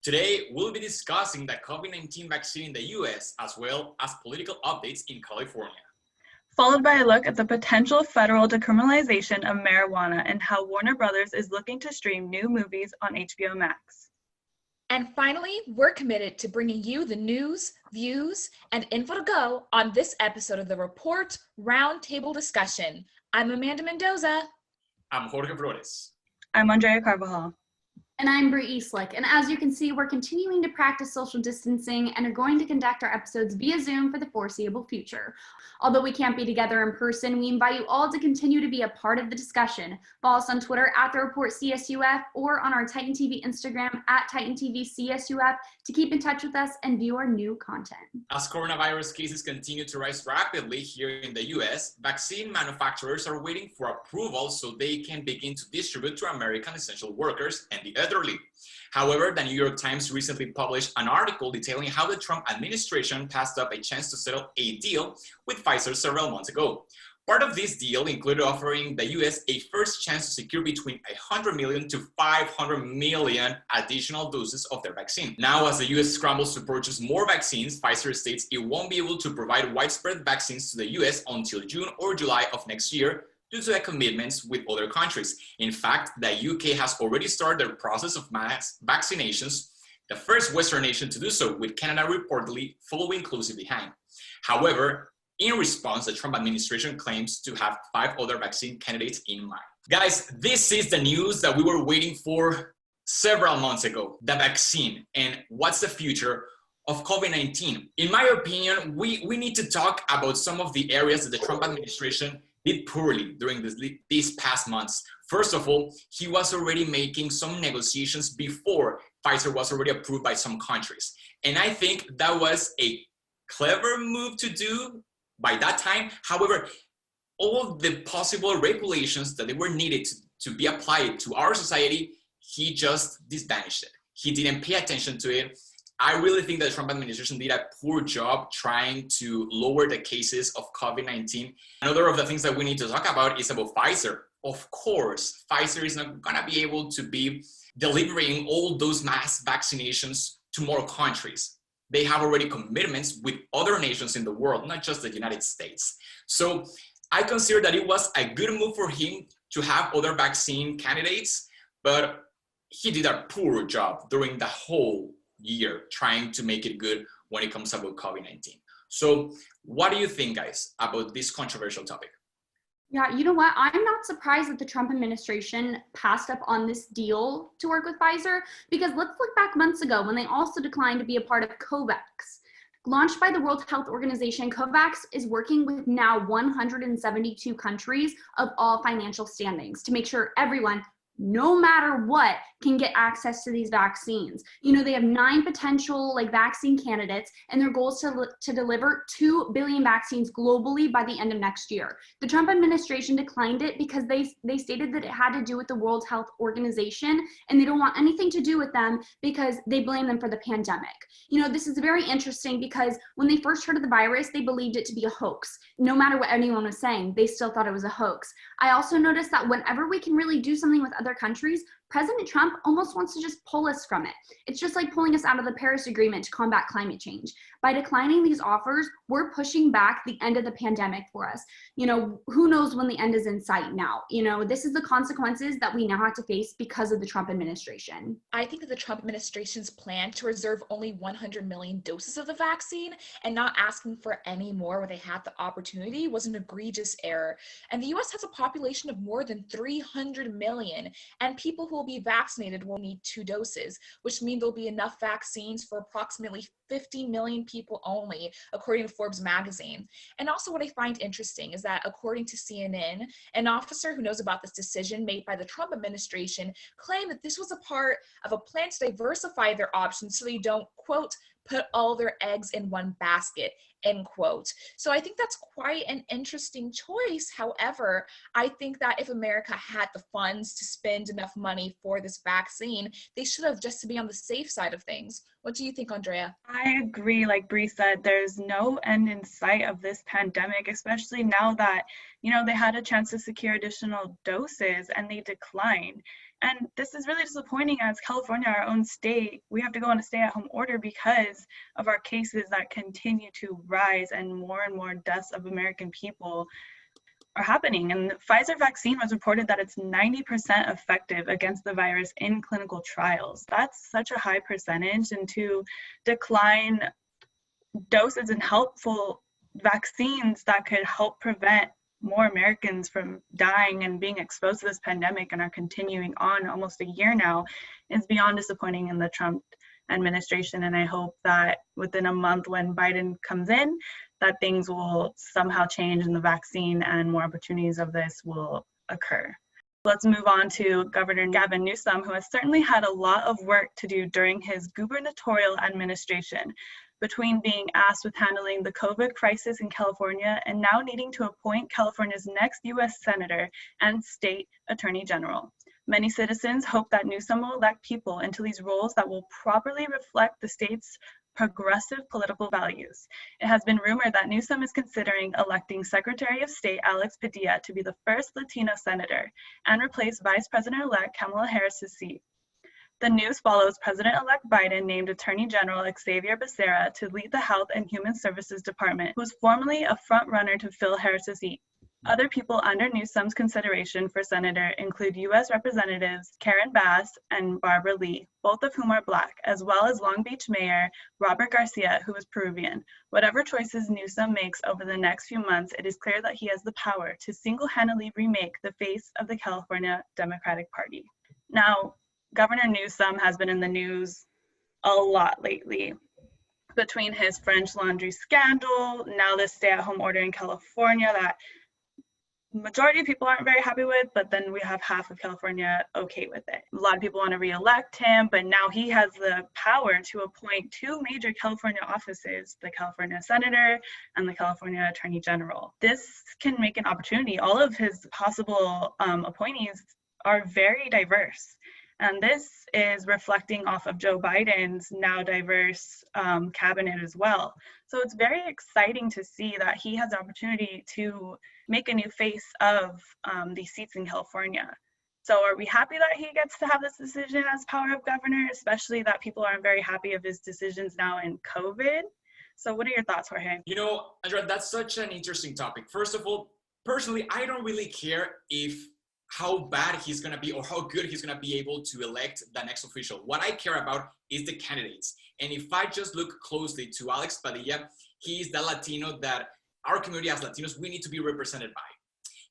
Today, we'll be discussing the COVID-19 vaccine in the US, as well as political updates in California. Followed by a look at the potential federal decriminalization of marijuana and how Warner Brothers is looking to stream new movies on HBO Max. And finally, we're committed to bringing you the news, views, and info to go on this episode of the Report Roundtable Discussion. I'm Amanda Mendoza. I'm Jorge Flores. I'm Andrea Carvajal. And I'm Brie Eastlick. And as you can see, we're continuing to practice social distancing and are going to conduct our episodes via Zoom for the foreseeable future. Although we can't be together in person, we invite you all to continue to be a part of the discussion. Follow us on Twitter at the Report CSUF or on our Titan TV Instagram at Titan TV CSUF to keep in touch with us and view our new content. As coronavirus cases continue to rise rapidly here in the US, vaccine manufacturers are waiting for approval so they can begin to distribute to American essential workers and the elderly. However, the New York Times recently published an article detailing how the Trump administration passed up a chance to settle a deal with Pfizer several months ago. Part of this deal included offering the US a first chance to secure between 100 million to 500 million additional doses of their vaccine. Now, as the US scrambles to purchase more vaccines, Pfizer states it won't be able to provide widespread vaccines to the US until June or July of next year, due to the commitments with other countries. In fact, the UK has already started their process of mass vaccinations, the first Western nation to do so, with Canada reportedly following closely behind. However, in response, the Trump administration claims to have 5 other vaccine candidates in mind. Guys, this is the news that we were waiting for several months ago, the vaccine, and what's the future of COVID-19. In my opinion, we need to talk about some of the areas that the Trump administration did poorly during these past months. First of all, he was already making some negotiations before Pfizer was already approved by some countries. And I think that was a clever move to do by that time. However, all of the possible regulations that they were needed to be applied to our society, he just disbanished it. He didn't pay attention to it. I really think that the Trump administration did a poor job trying to lower the cases of COVID-19. Another of the things that we need to talk about is about Pfizer. Of course, Pfizer is not gonna be able to be delivering all those mass vaccinations to more countries. They have already commitments with other nations in the world, not just the United States. So I consider that it was a good move for him to have other vaccine candidates, but he did a poor job during the whole year trying to make it good when it comes about COVID-19. So what do you think, guys, about this controversial topic? Yeah, you know what? I'm not surprised that the Trump administration passed up on this deal to work with Pfizer, because let's look back months ago when they also declined to be a part of COVAX. Launched by the World Health Organization, COVAX is working with now 172 countries of all financial standings to make sure everyone, no matter what, can get access to these vaccines. You know, they have 9 potential vaccine candidates, and their goal is to deliver 2 billion vaccines globally by the end of next year. The Trump administration declined it because they stated that it had to do with the World Health Organization, and they don't want anything to do with them because they blame them for the pandemic. You know, this is very interesting because when they first heard of the virus, they believed it to be a hoax. No matter what anyone was saying, they still thought it was a hoax. I also noticed that whenever we can really do something with other countries, President Trump almost wants to just pull us from it. It's just like pulling us out of the Paris Agreement to combat climate change. By declining these offers, we're pushing back the end of the pandemic for us. You know, who knows when the end is in sight now? You know, this is the consequences that we now have to face because of the Trump administration. I think that the Trump administration's plan to reserve only 100 million doses of the vaccine and not asking for any more when they had the opportunity was an egregious error. And the US has a population of more than 300 million, and people who will be vaccinated will need 2 doses, which means there'll be enough vaccines for approximately 50 million people only, according to Forbes magazine. And also what I find interesting is that according to CNN, an officer who knows about this decision made by the Trump administration claimed that this was a part of a plan to diversify their options so they don't, quote, put all their eggs in one basket, end quote. So I think that's quite an interesting choice. However, I think that if America had the funds to spend enough money for this vaccine, they should have, just to be on the safe side of things. What do you think, Andrea? I agree. Like Bree said, there's no end in sight of this pandemic, especially now that, you know, they had a chance to secure additional doses and they declined. And this is really disappointing as California, our own state, we have to go on a stay-at-home order because of our cases that continue to rise and more deaths of American people are happening. And the Pfizer vaccine was reported that it's 90% effective against the virus in clinical trials. That's such a high percentage, and to decline doses and helpful vaccines that could help prevent more Americans from dying and being exposed to this pandemic and are continuing on almost a year now is beyond disappointing in the Trump administration. And I hope that within a month when Biden comes in, that things will somehow change in the vaccine and more opportunities of this will occur. Let's move on to Governor Gavin Newsom, who has certainly had a lot of work to do during his gubernatorial administration, between being asked with handling the COVID crisis in California and now needing to appoint California's next U.S. Senator and State Attorney General. Many citizens hope that Newsom will elect people into these roles that will properly reflect the state's progressive political values. It has been rumored that Newsom is considering electing Secretary of State Alex Padilla to be the first Latino senator and replace Vice President-elect Kamala Harris's seat. The news follows President-elect Biden named Attorney General Xavier Becerra to lead the Health and Human Services Department, who was formerly a front-runner to fill Harris's seat. Other people under Newsom's consideration for senator include U.S. Representatives Karen Bass and Barbara Lee, both of whom are Black, as well as Long Beach Mayor Robert Garcia, who is Peruvian. Whatever choices Newsom makes over the next few months, it is clear that he has the power to single-handedly remake the face of the California Democratic Party. Now, Governor Newsom has been in the news a lot lately, between his French Laundry scandal, now this stay-at-home order in California that majority of people aren't very happy with, but then we have half of California okay with it. A lot of people want to re-elect him, but now he has the power to appoint two major California offices, the California Senator and the California Attorney General. This can make an opportunity. All of his possible appointees are very diverse. And this is reflecting off of Joe Biden's now diverse cabinet as well. So it's very exciting to see that he has the opportunity to make a new face of these seats in California. So are we happy that he gets to have this decision as power of governor, especially that people aren't very happy of his decisions now in COVID? So what are your thoughts, Jorge? You know, Andrea, that's such an interesting topic. First of all, personally, I don't really care how bad he's going to be or how good he's going to be able to elect the next official. What I care about is the candidates. And if I just look closely to Alex Padilla, he's the Latino that our community as Latinos, we need to be represented by.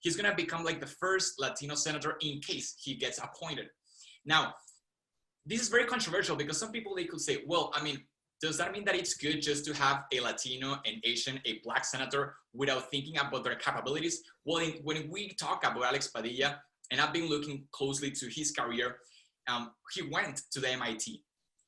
He's going to become like the first Latino senator in case he gets appointed. Now, this is very controversial because some people, they could say, well, I mean, does that mean that it's good just to have a Latino, an Asian, a Black senator without thinking about their capabilities? Well, when we talk about Alex Padilla, and I've been looking closely to his career, he went to the MIT.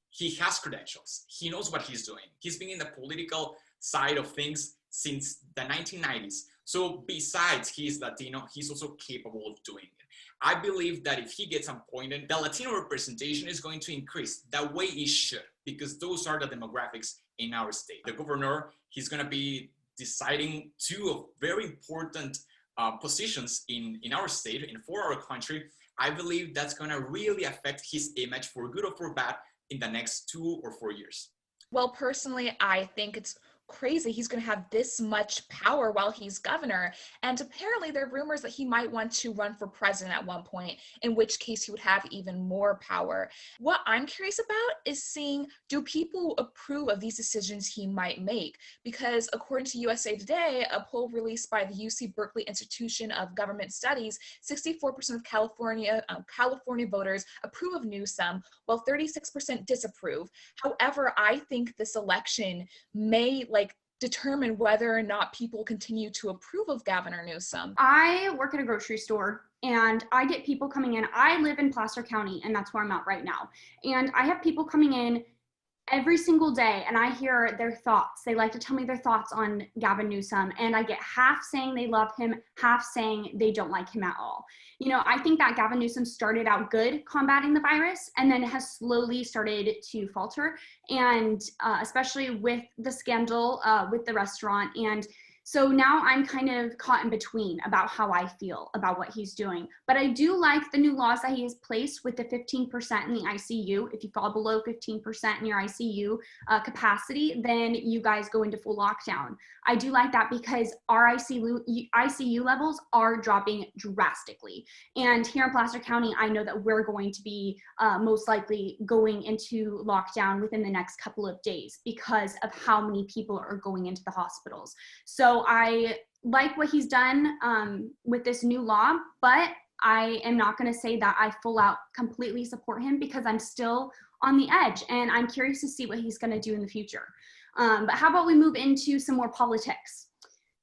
He has credentials. He knows what he's doing. He's been in the political side of things since the 1990s. So besides he's Latino, he's also capable of doing it. I believe that if he gets appointed, the Latino representation is going to increase the way it should, because those are the demographics in our state. The governor, he's going to be deciding two very important positions in our state and for our country. I believe that's going to really affect his image for good or for bad in the next 2 or 4 years. Well, personally, I think it's crazy he's going to have this much power while he's governor. And apparently there are rumors that he might want to run for president at one point, in which case he would have even more power. What I'm curious about is seeing, do people approve of these decisions he might make? Because according to USA Today, a poll released by the UC Berkeley Institution of Government Studies, 64% of California voters approve of Newsom, while 36% disapprove. However, I think this election may determine whether or not people continue to approve of Governor Newsom. I work at a grocery store and I get people coming in. I live in Placer County and that's where I'm at right now. And I have people coming in every single day and I hear their thoughts. They like to tell me their thoughts on Gavin Newsom, and I get half saying they love him, half saying they don't like him at all. You know, I think that Gavin Newsom started out good combating the virus and then has slowly started to falter, and especially with the scandal with the restaurant. And So now I'm kind of caught in between about how I feel about what he's doing. But I do like the new laws that he has placed with the 15% in the ICU. If you fall below 15% in your ICU capacity, then you guys go into full lockdown. I do like that because our ICU levels are dropping drastically. And here in Placer County, I know that we're going to be most likely going into lockdown within the next couple of days because of how many people are going into the hospitals. So I like what he's done with this new law, but I am not going to say that I full out completely support him because I'm still on the edge and I'm curious to see what he's going to do in the future. But how about we move into some more politics?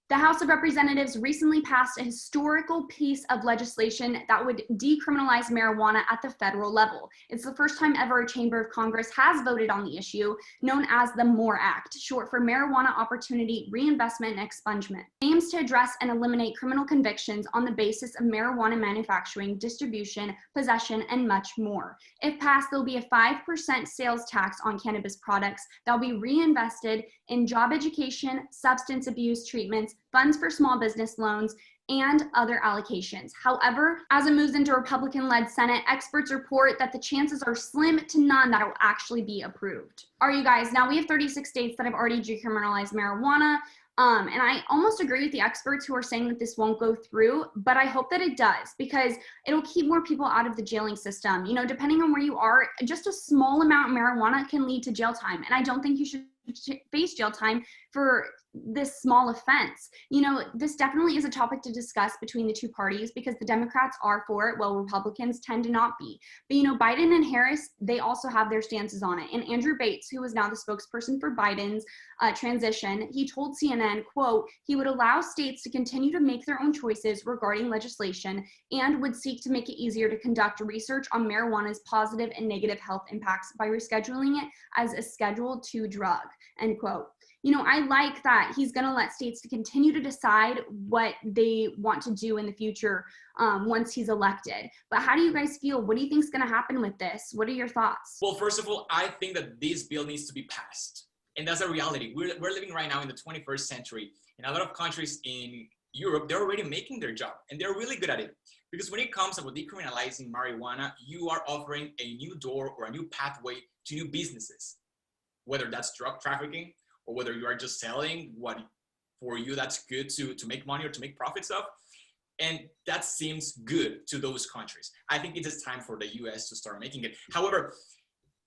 The House of Representatives recently passed a historical piece of legislation that would decriminalize marijuana at the federal level. It's the first time ever a chamber of Congress has voted on the issue, known as the MORE Act, short for Marijuana Opportunity Reinvestment and Expungement. It aims to address and eliminate criminal convictions on the basis of marijuana manufacturing, distribution, possession, and much more. If passed, there will be a 5% sales tax on cannabis products that will be reinvested in job education, substance abuse treatments, funds for small business loans, and other allocations. However, as it moves into a Republican-led Senate, experts report that the chances are slim to none that it will actually be approved. All right, you guys, now we have 36 states that have already decriminalized marijuana. And I almost agree with the experts who are saying that this won't go through, but I hope that it does because it'll keep more people out of the jailing system. You know, depending on where you are, just a small amount of marijuana can lead to jail time. And I don't think you should face jail time for this small offense. You know, this definitely is a topic to discuss between the two parties because the Democrats are for it, while Republicans tend to not be. But, you know, Biden and Harris, they also have their stances on it. And Andrew Bates, who is now the spokesperson for Biden's transition, he told CNN, quote, he would allow states to continue to make their own choices regarding legislation and would seek to make it easier to conduct research on marijuana's positive and negative health impacts by rescheduling it as a Schedule II drug, end quote. You know, I like that he's going to let states to continue to decide what they want to do in the future once he's elected. But how do you guys feel? What do you think is going to happen with this? What are your thoughts? Well, first of all, I think that this bill needs to be passed. And that's a reality. We're living right now in the 21st century. In a lot of countries in Europe, they're already making their job. And they're really good at it. Because when it comes about decriminalizing marijuana, you are offering a new door or a new pathway to new businesses. Whether that's drug trafficking, or whether you are just selling what for you that's good to make money or to make profits of. And that seems good to those countries. I think it is time for the US to start making it. However,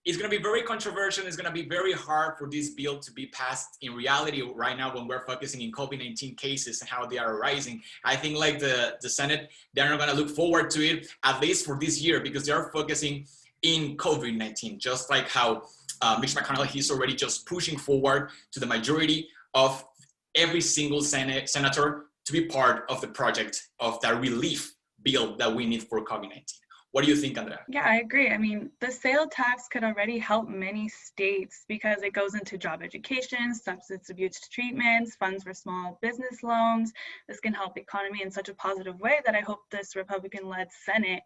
it's gonna be very controversial. It's gonna be very hard for this bill to be passed in reality right now when we're focusing in COVID-19 cases and how they are rising. I think like the Senate, they're not gonna look forward to it, at least for this year, because they are focusing in COVID-19, just like how Mitch McConnell, he's already just pushing forward to the majority of every single senator to be part of the project of that relief bill that we need for COVID-19. What do you think, Andrea? Yeah, I agree. I mean, the sale tax could already help many states because it goes into job education, substance abuse treatments, funds for small business loans. This can help the economy in such a positive way that I hope this Republican-led Senate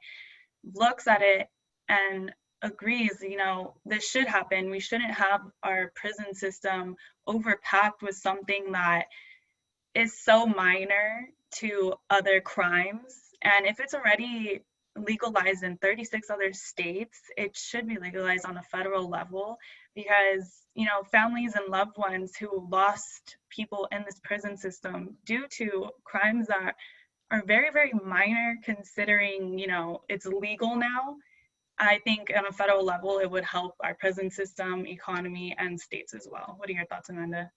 looks at it and agrees, you know, this should happen. We shouldn't have our prison system overpacked with something that is so minor to other crimes. And if it's already legalized in 36 other states, it should be legalized on a federal level because, you know, families and loved ones who lost people in this prison system due to crimes that are very, very minor considering, you know, it's legal now. I think on a federal level, it would help our prison system, economy, and states as well. What are your thoughts, Amanda?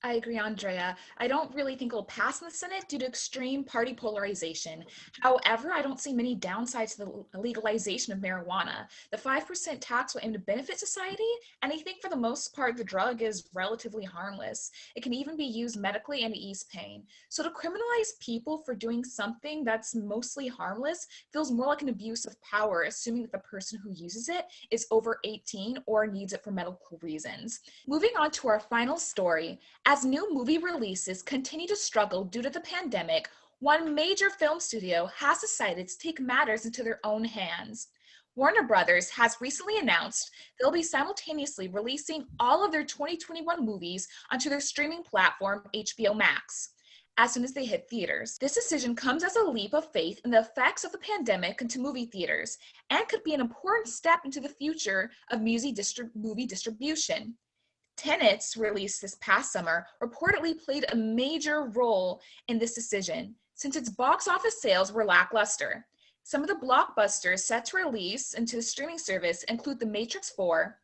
I agree, Andrea. I don't really think it'll pass in the Senate due to extreme party polarization. However, I don't see many downsides to the legalization of marijuana. The 5% tax will aim to benefit society, and I think for the most part, the drug is relatively harmless. It can even be used medically and to ease pain. So to criminalize people for doing something that's mostly harmless feels more like an abuse of power, assuming that the person who uses it is over 18 or needs it for medical reasons. Moving on to our final story. As new movie releases continue to struggle due to the pandemic, one major film studio has decided to take matters into their own hands. Warner Brothers has recently announced they'll be simultaneously releasing all of their 2021 movies onto their streaming platform, HBO Max, as soon as they hit theaters. This decision comes as a leap of faith in the effects of the pandemic into movie theaters and could be an important step into the future of movie distribution. Tenets, released this past summer, reportedly played a major role in this decision since its box office sales were lackluster. Some of the blockbusters set to release into the streaming service include The Matrix 4,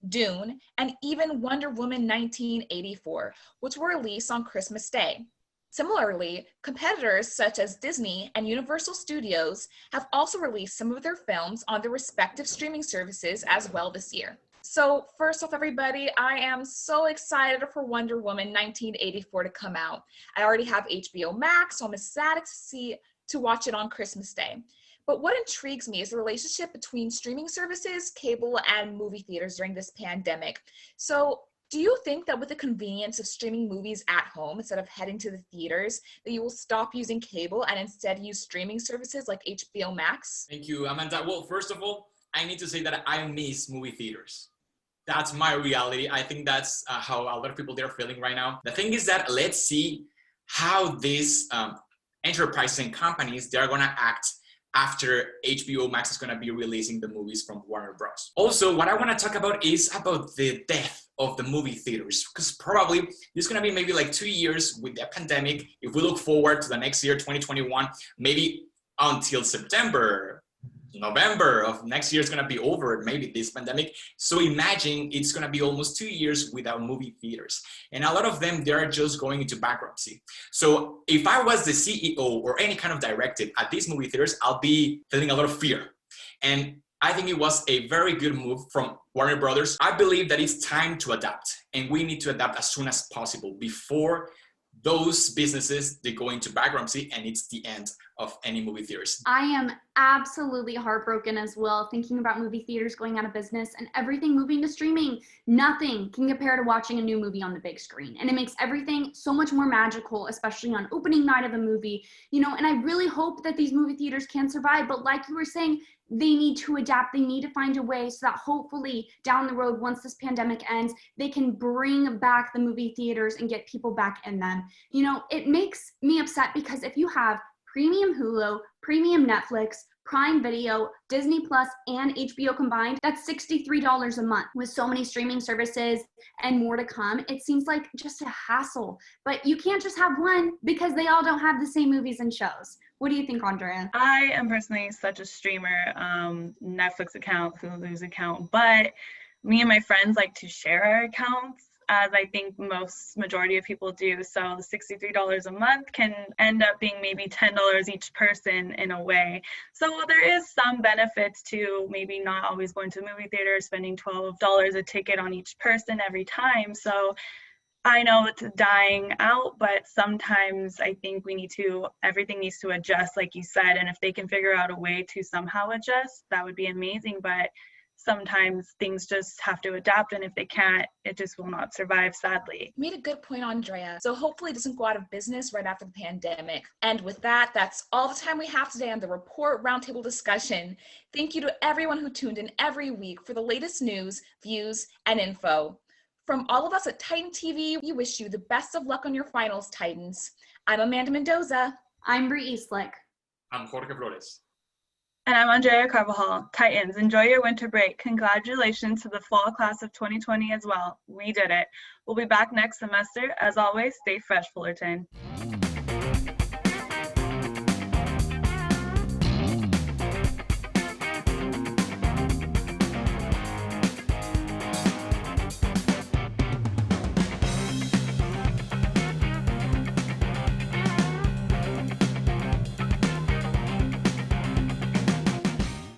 Dune, and even Wonder Woman 1984, which will release on Christmas Day. Similarly, competitors such as Disney and Universal Studios have also released some of their films on their respective streaming services as well this year. So first off, everybody, I am so excited for Wonder Woman 1984 to come out. I already have HBO Max, so I'm ecstatic to watch it on Christmas Day. But what intrigues me is the relationship between streaming services, cable, and movie theaters during this pandemic. So do you think that with the convenience of streaming movies at home instead of heading to the theaters, that you will stop using cable and instead use streaming services like HBO Max? Thank you, Amanda. Well, first of all, I need to say that I miss movie theaters. That's my reality. I think that's how a lot of people they're feeling right now. The thing is that let's see how these enterprises and companies, they're gonna act after HBO Max is going to be releasing the movies from Warner Bros. Also, what I want to talk about is about the death of the movie theaters, because probably there's going to be maybe like 2 years with the pandemic. If we look forward to the next year, 2021, maybe until September, November of next year is going to be over, maybe this pandemic. So imagine it's going to be almost 2 years without movie theaters. And a lot of them, they're just going into bankruptcy. So if I was the CEO or any kind of directive at these movie theaters, I'll be feeling a lot of fear. And I think it was a very good move from Warner Brothers. I believe that it's time to adapt, and we need to adapt as soon as possible before those businesses, they go into bankruptcy and it's the end of any movie theaters. I am absolutely heartbroken as well, thinking about movie theaters going out of business and everything moving to streaming. Nothing can compare to watching a new movie on the big screen. And it makes everything so much more magical, especially on opening night of a movie, and I really hope that these movie theaters can survive. But like you were saying, they need to adapt. They need to find a way so that hopefully down the road, once this pandemic ends, they can bring back the movie theaters and get people back in them. It makes me upset because if you have premium Hulu, premium Netflix, Prime Video, Disney Plus, and HBO combined, that's $63 a month. With so many streaming services and more to come, it seems like just a hassle. But you can't just have one because they all don't have the same movies and shows. What do you think, Andrea? I am personally such a streamer, Netflix account, Hulu's account, but me and my friends like to share our accounts, as I think majority of people do. So the $63 a month can end up being maybe $10 each person in a way. So there is some benefits to maybe not always going to movie theater, spending $12 a ticket on each person every time. So I know it's dying out, but sometimes I think everything needs to adjust, like you said, and if they can figure out a way to somehow adjust, that would be amazing. But sometimes things just have to adapt, and if they can't, it just will not survive, sadly. You made a good point, Andrea. So hopefully it doesn't go out of business right after the pandemic. And with that, that's all the time we have today on the Report Roundtable Discussion. Thank you to everyone who tuned in every week for the latest news, views, and info. From all of us at Titan TV, we wish you the best of luck on your finals, Titans. I'm Amanda Mendoza. I'm Bree Eastlick. I'm Jorge Flores. And I'm Andrea Carvajal. Titans, enjoy your winter break. Congratulations to the fall class of 2020 as well. We did it. We'll be back next semester. As always, stay fresh, Fullerton.